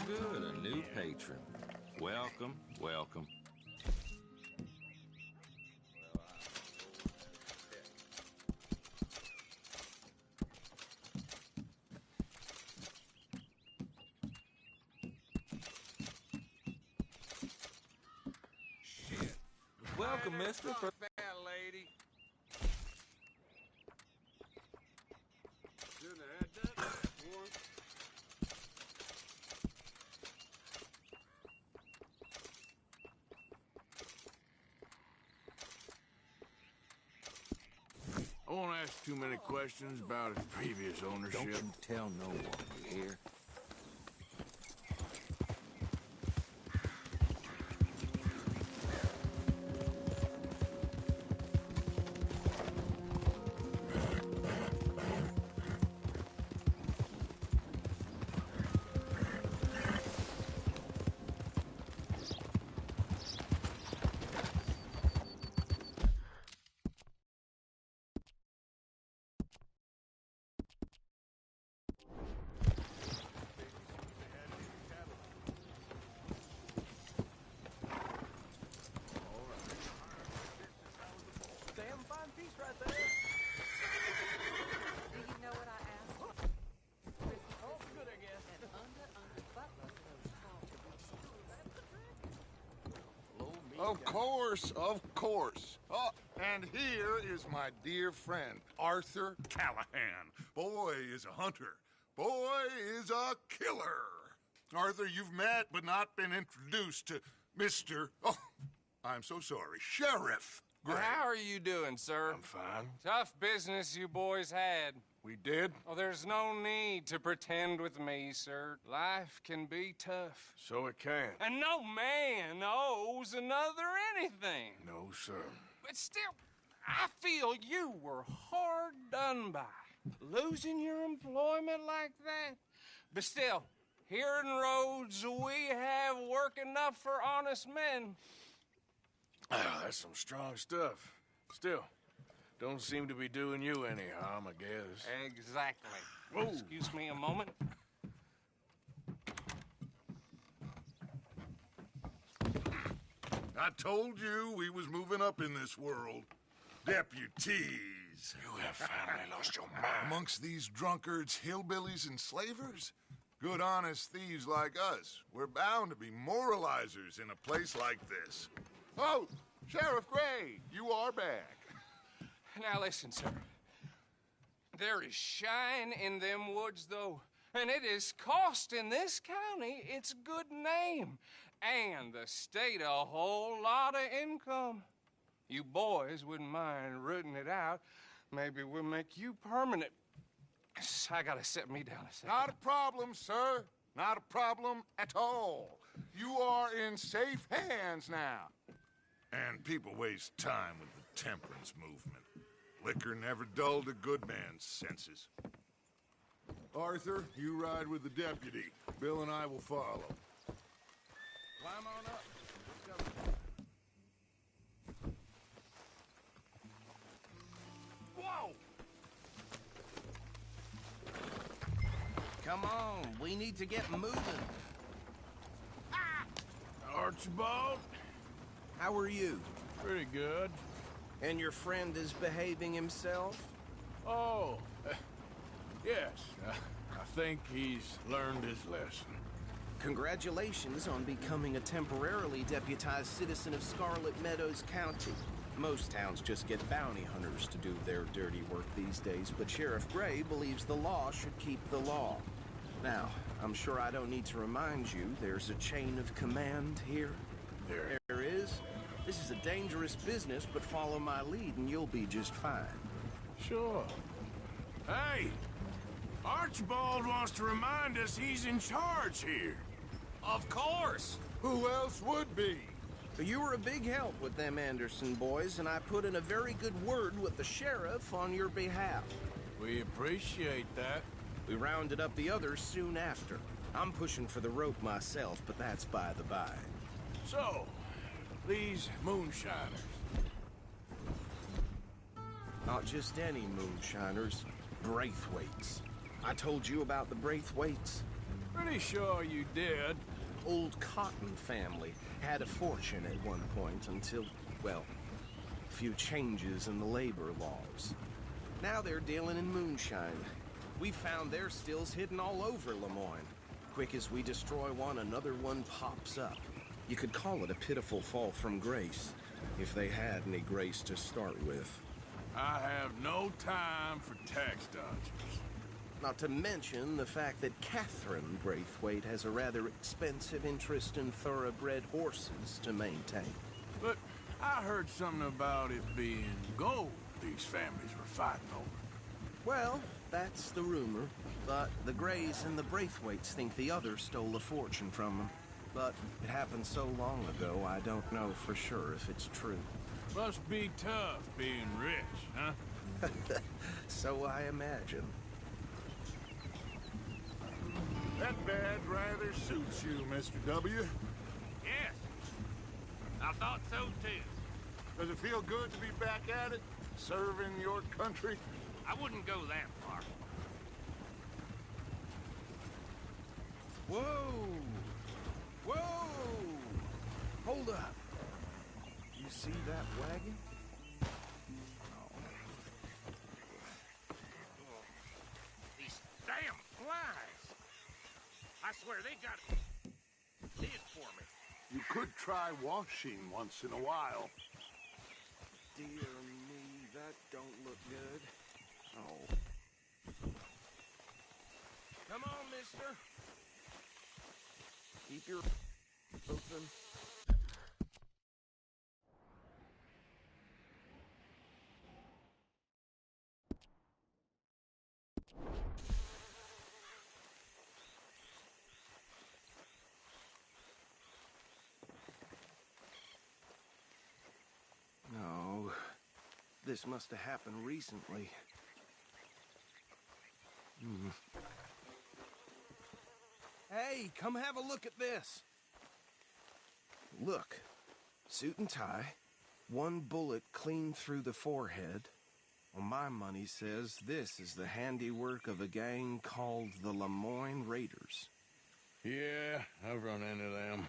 good, a new patron. Welcome, welcome. Shit. Welcome, mister. Fat lady. Shouldn't have had that one. I won't ask too many questions about its previous ownership. Don't you tell no one, you hear? Of course. Oh, and here is my dear friend, Arthur Callahan. Boy is a hunter. Boy is a killer. Arthur, you've met but not been introduced to Mr. Oh, I'm so sorry, Sheriff Gray. How are you doing, sir? I'm fine. Tough business you boys had. We did? Oh, there's no need to pretend with me, sir. Life can be tough. So it can. And no man owes another anything. No, sir. But still, I feel you were hard done by. Losing your employment like that. But still, here in Rhodes, we have work enough for honest men. Ah, that's some strong stuff. Still, don't seem to be doing you any harm, I guess. Exactly. Whoa. Excuse me a moment. I told you we was moving up in this world. Deputies. You have finally lost your mind. Amongst these drunkards, hillbillies, and slavers? Good, honest thieves like us. We're bound to be moralizers in a place like this. Oh, Sheriff Gray, you are back. Now listen, sir. There is shine in them woods, though, and it is costing this county its good name and the state a whole lot of income. You boys wouldn't mind rooting it out. Maybe we'll make you permanent. I gotta set me down a second. Not a problem, sir. Not a problem at all. You are in safe hands now. And people waste time with the temperance movement. Liquor never dulled a good man's senses. Arthur, you ride with the deputy. Bill and I will follow. Climb on up. Whoa! Come on, we need to get moving. Archibald? How are you? Pretty good. And your friend is behaving himself? Oh, yes. I think he's learned his lesson. Congratulations on becoming a temporarily deputized citizen of Scarlet Meadows County. Most towns just get bounty hunters to do their dirty work these days, but Sheriff Gray believes the law should keep the law. Now, I'm sure I don't need to remind you there's a chain of command here. There is. This is a dangerous business, but follow my lead and you'll be just fine. Sure. Hey! Archibald wants to remind us he's in charge here. Of course. Who else would be? You were a big help with them Anderson boys, and I put in a very good word with the sheriff on your behalf. We appreciate that. We rounded up the others soon after. I'm pushing for the rope myself, but that's by the by. So, these moonshiners. Not just any moonshiners, Braithwaites. I told you about the Braithwaites. Pretty sure you did. Old Cotton family had a fortune at one point until, well, a few changes in the labor laws. Now they're dealing in moonshine. We found their stills hidden all over Lemoyne. Quick as we destroy one, another one pops up. You could call it a pitiful fall from grace, if they had any grace to start with. I have no time for tax dodgers. Not to mention the fact that Catherine Braithwaite has a rather expensive interest in thoroughbred horses to maintain. But I heard something about it being gold these families were fighting over. Well, that's the rumor. But the Greys and the Braithwaites think the others stole a fortune from them. But it happened so long ago, I don't know for sure if it's true. Must be tough being rich, huh? So I imagine. That badge rather suits you, Mr. W. Yes. I thought so, too. Does it feel good to be back at it? Serving your country? I wouldn't go that far. Whoa! Whoa! Hold up. You see that wagon? These damn flies. I swear they got it did for me. You could try washing once in a while. Dear me, that don't look good. Oh. Come on, mister. Keep your open. No, this must have happened recently. Hey, come have a look at this. Look, suit and tie, one bullet clean through the forehead. Well, my money says this is the handiwork of a gang called the Lemoyne Raiders. Yeah, I've run into them.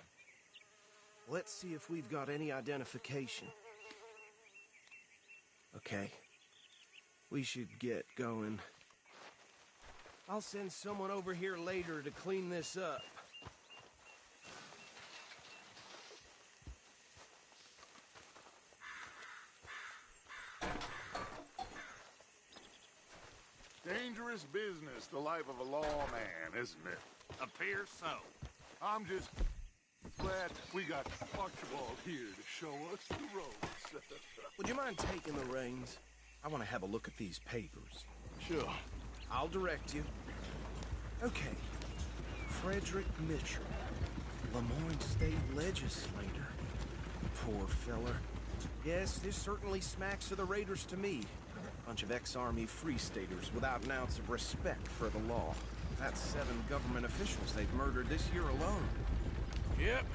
Let's see if we've got any identification. Okay. We should get going. I'll send someone over here later to clean this up. Dangerous business, the life of a lawman, isn't it? Appears so. I'm just glad we got Archibald here to show us the ropes. Would you mind taking the reins? I want to have a look at these papers. Sure. I'll direct you. Okay. Frederick Mitchell, Lemoyne State Legislator. Poor feller. Yes, this certainly smacks of the Raiders to me. Bunch of ex-Army Free Staters without an ounce of respect for the law. That's 7 government officials they've murdered this year alone. Yep.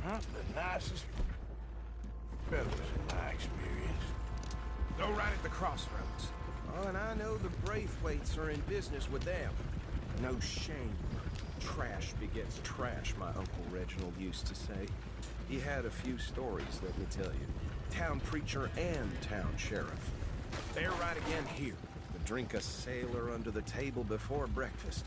Not the nicest fellas in my experience. Go right at the crossroads. Oh, and I know the Braithwaites are in business with them. No shame. Trash begets trash, my Uncle Reginald used to say. He had a few stories, let me tell you. Town preacher and town sheriff. They're right again here. Would drink a sailor under the table before breakfast.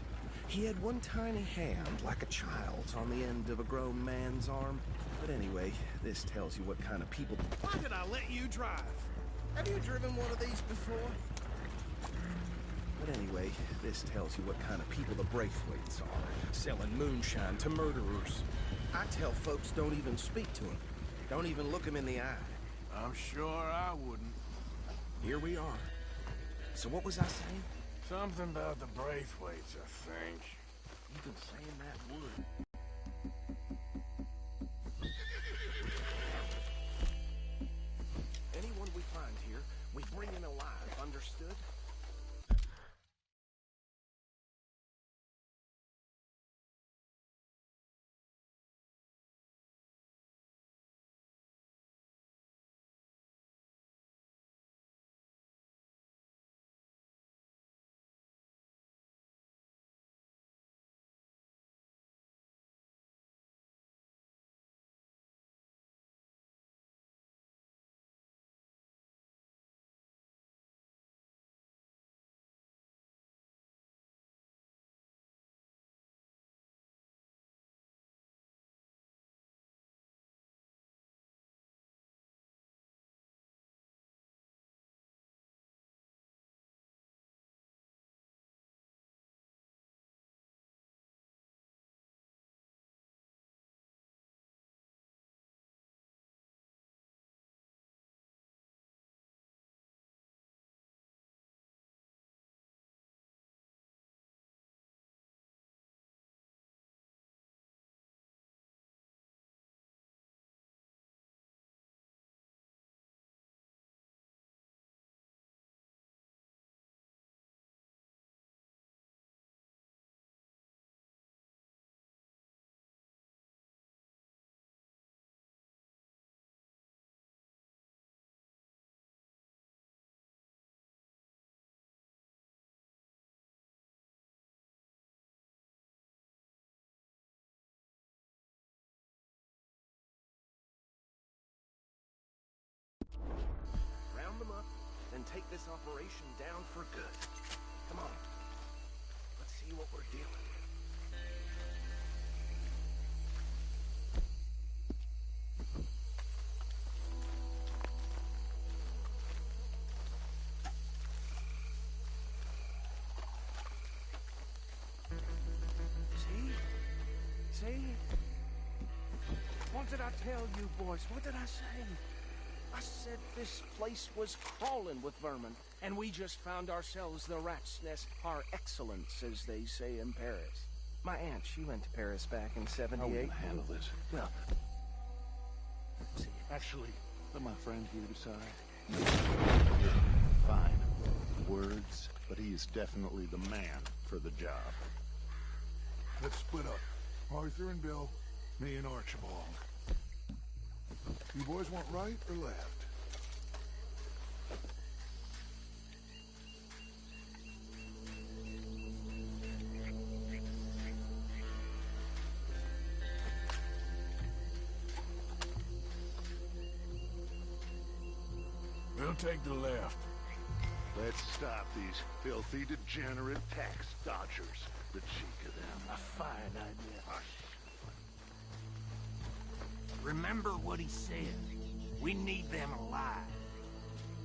He had one tiny hand, like a child's, on the end of a grown man's arm. But anyway, this tells you what kind of people... Why did I let you drive? Have you driven one of these before? But anyway, this tells you what kind of people the Braithwaites are. Selling moonshine to murderers. I tell folks don't even speak to them. Don't even look them in the eye. I'm sure I wouldn't. Here we are. So what was I saying? Something about the Braithwaites, I think. You've been saying that word. and take this operation down for good. Come on. Let's see what we're dealing with. See? What did I tell you, boys? What did I say? I said this place was crawling with vermin, and we just found ourselves the rat's nest par excellence, as they say in Paris. My aunt, she went to Paris back in '78. How are we gonna handle this? Well, see, Actually, let my friend here decide. Fine. Words, but he is definitely the man for the job. Let's split up. Arthur and Bill, me and Archibald. You boys want right or left? We'll take the left. Let's stop these filthy, degenerate tax dodgers. The cheek of them. A fine idea. Remember what he said. We need them alive.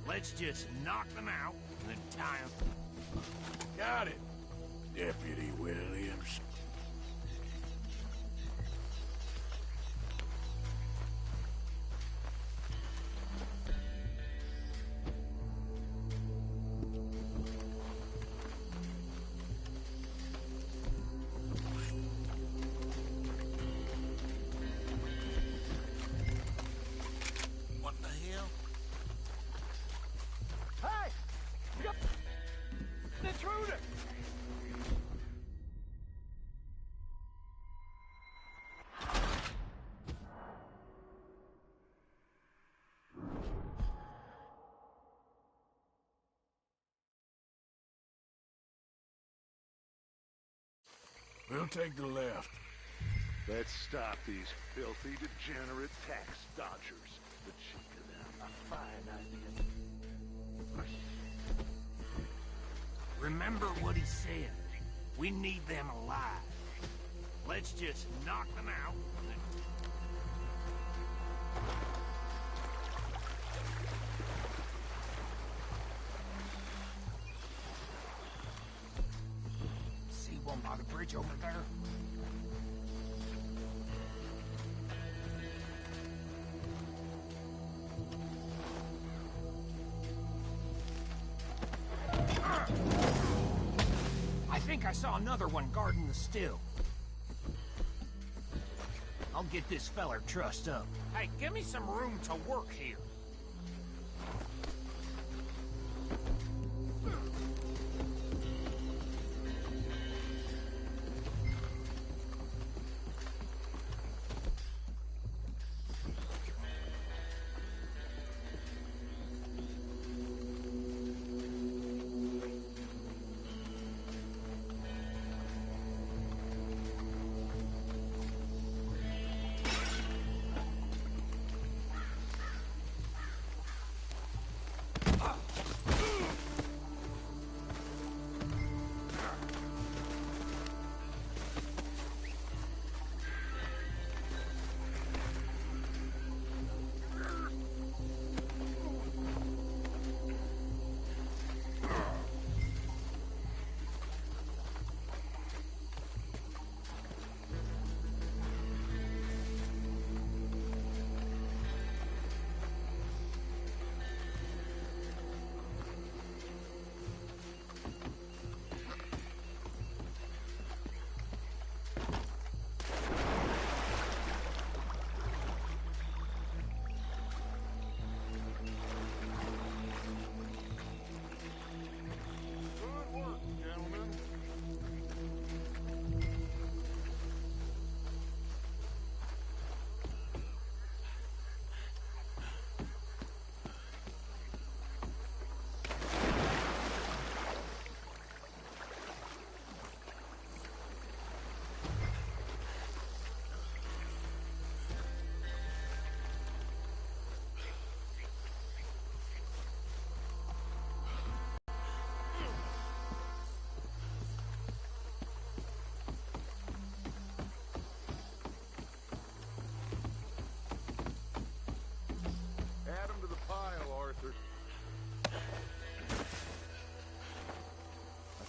Let's just knock them out and then tie them. Got it, Deputy Williams. We'll take the left. Let's stop these filthy, degenerate tax dodgers. The cheek of them. A fine idea. Remember what he said. We need them alive. Let's just knock them out and then... See one by the bridge over there? I think I saw another one guarding the still. I'll get this feller trussed up. Hey, give me some room to work here.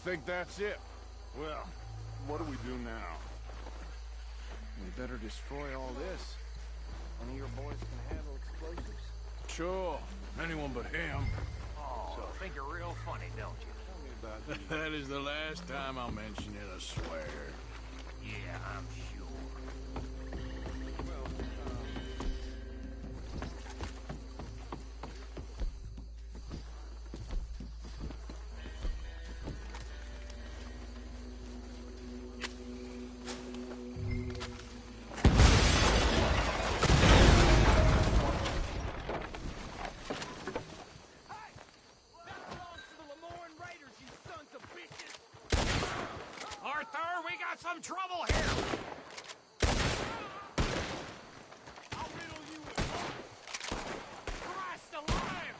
think that's it. Well, what do we do now? We better destroy all this. Any of your boys can handle explosives? Sure. Anyone but him. Oh, think you're real funny, don't you? Tell me about you. That is the last time I'll mention it, I swear. Yeah, I'm sure. Arthur, we got some trouble here! I'll riddle you with bullets! Christ alive!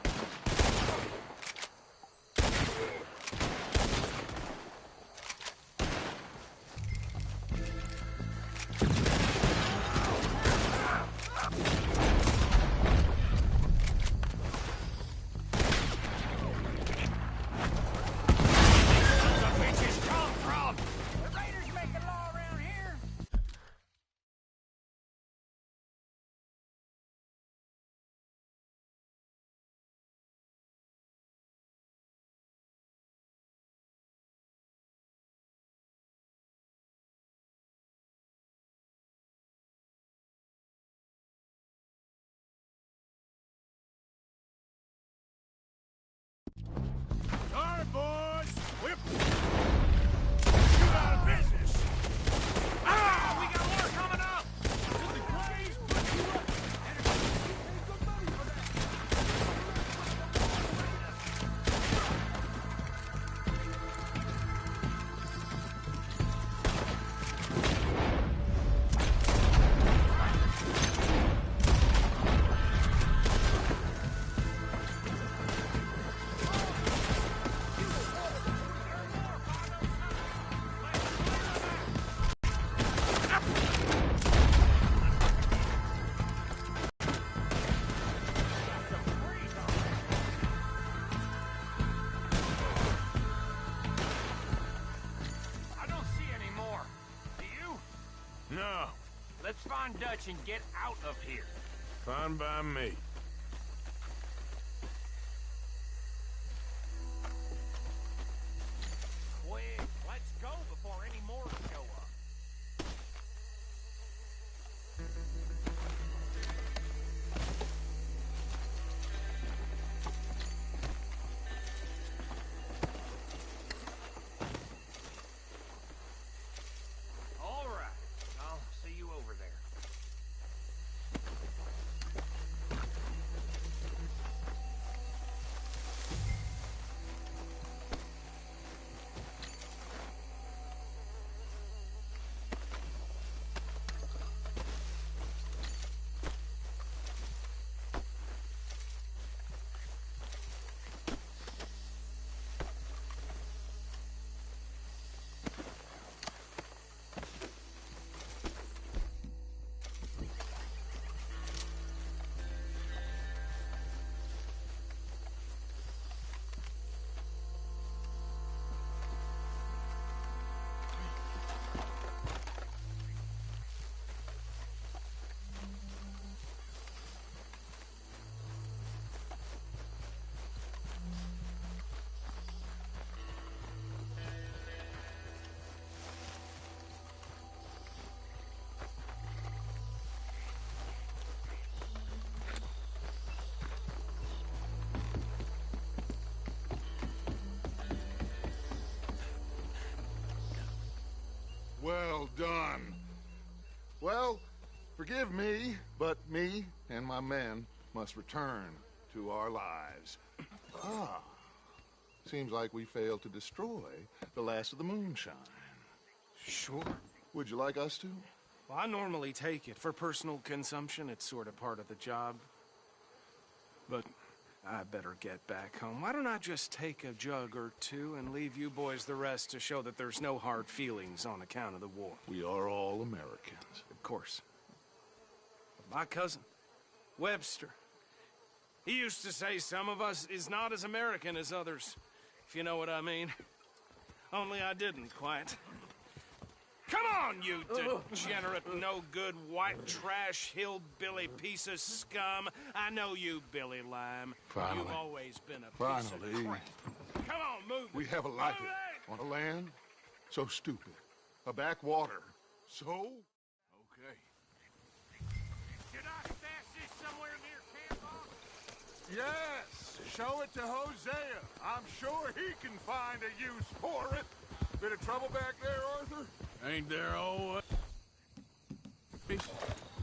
The bitches come from! The raiders making law around here! Sorry, boys. We're out of business. Ah! We got more coming up! Did the Grays put you up? I don't see any more. Do you? No. Let's find Dutch and get out of here. Fine by me. Quick, let's go before any more show up. All right, I'll see you over there. Well done. Well, forgive me, but me and my men must return to our lives. Ah, seems like we failed to destroy the last of the moonshine. Sure. Would you like us to? Well, I normally take it for personal consumption. It's sort of part of the job. But I better get back home. Why don't I just take a jug or two and leave you boys the rest to show that there's no hard feelings on account of the war? We are all Americans. Of course. But my cousin, Webster, he used to say some of us is not as American as others, if you know what I mean. Only I didn't quite. Come on, you degenerate, no-good, white trash, hillbilly piece of scum. I know you, Billy Lime. Finally. You've always been a piece Finally. of crap. Come on, move it. We have a life Move it! on a land so stupid. A backwater so... Okay. Should I stash this somewhere near camp, boss? Yes! Show it to Hosea. I'm sure he can find a use for it. Bit of trouble back there, Arthur? Ain't there always?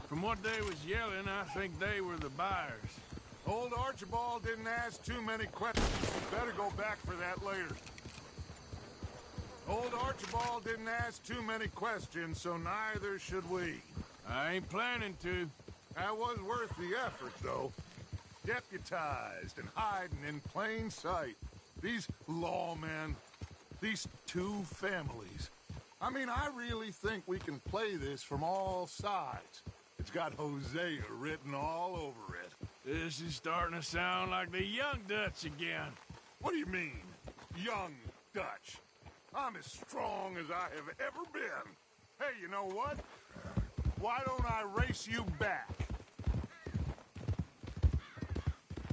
From what they was yelling, I think they were the buyers. Old Archibald didn't ask too many questions. Better go back for that later. Old Archibald didn't ask too many questions, so neither should we. I ain't planning to. That was worth the effort, though. Deputized and hiding in plain sight. These lawmen, these two families. I mean, I really think we can play this from all sides. It's got Hosea written all over it. This is starting to sound like the Young Dutch again. What do you mean, young Dutch? I'm as strong as I have ever been. Hey, you know what? Why don't I race you back?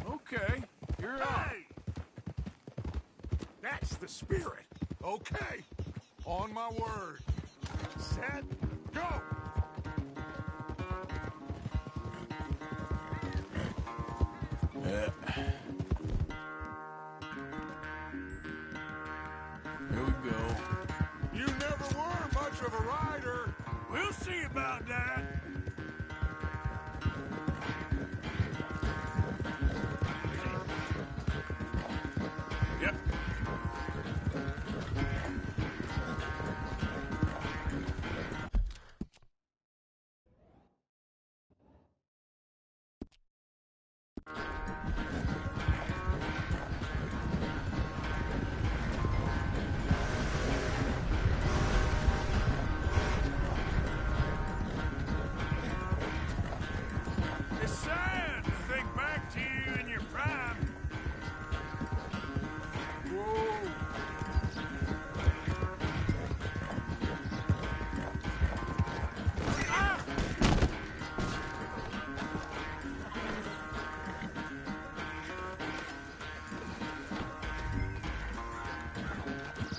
Okay, you're on. Hey! That's the spirit. Okay. On my word. Set, go! Here we go. You never were much of a rider. We'll see about that. Yep. It's sad to think back to you in your prime. Whoa. Ah!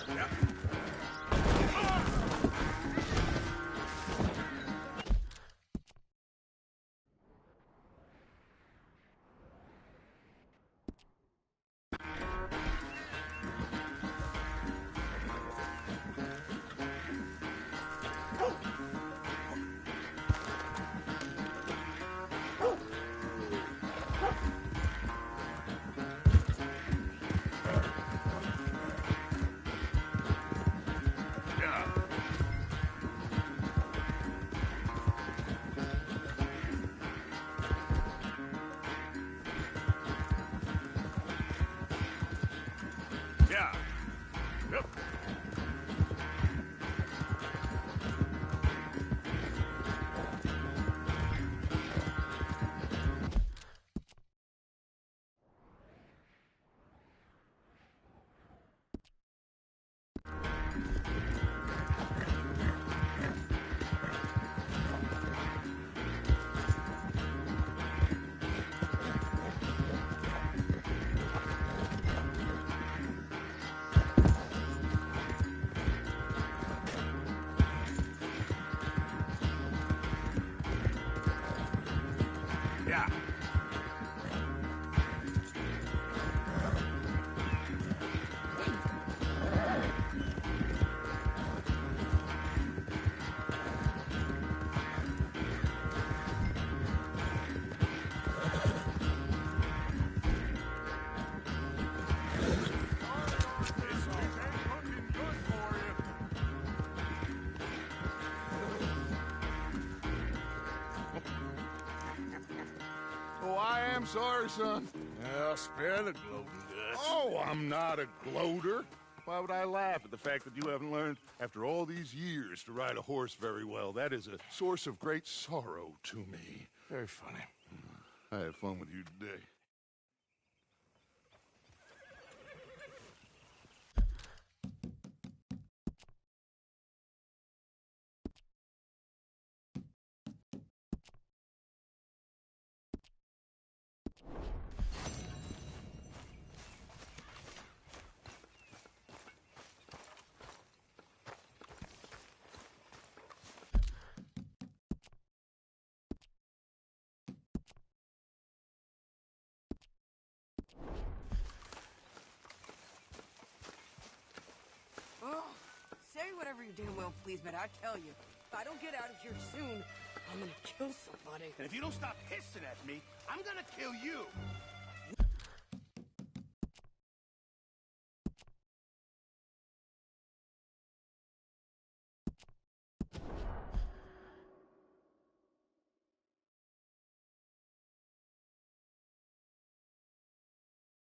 Yep. Ah! Yeah. Yeah. Yep. Yeah. This ain't looking good for you. Oh, I am sorry, son. Well, spare the gloating guts. Oh, I'm not a gloater. Why would I laugh at the fact that you haven't learned, after all these years, to ride a horse very well? That is a source of great sorrow to me. Very funny. I had fun with you today. whatever you damn well please, but I tell you, if I don't get out of here soon, I'm gonna kill somebody. And if you don't stop hissing at me, I'm gonna kill you.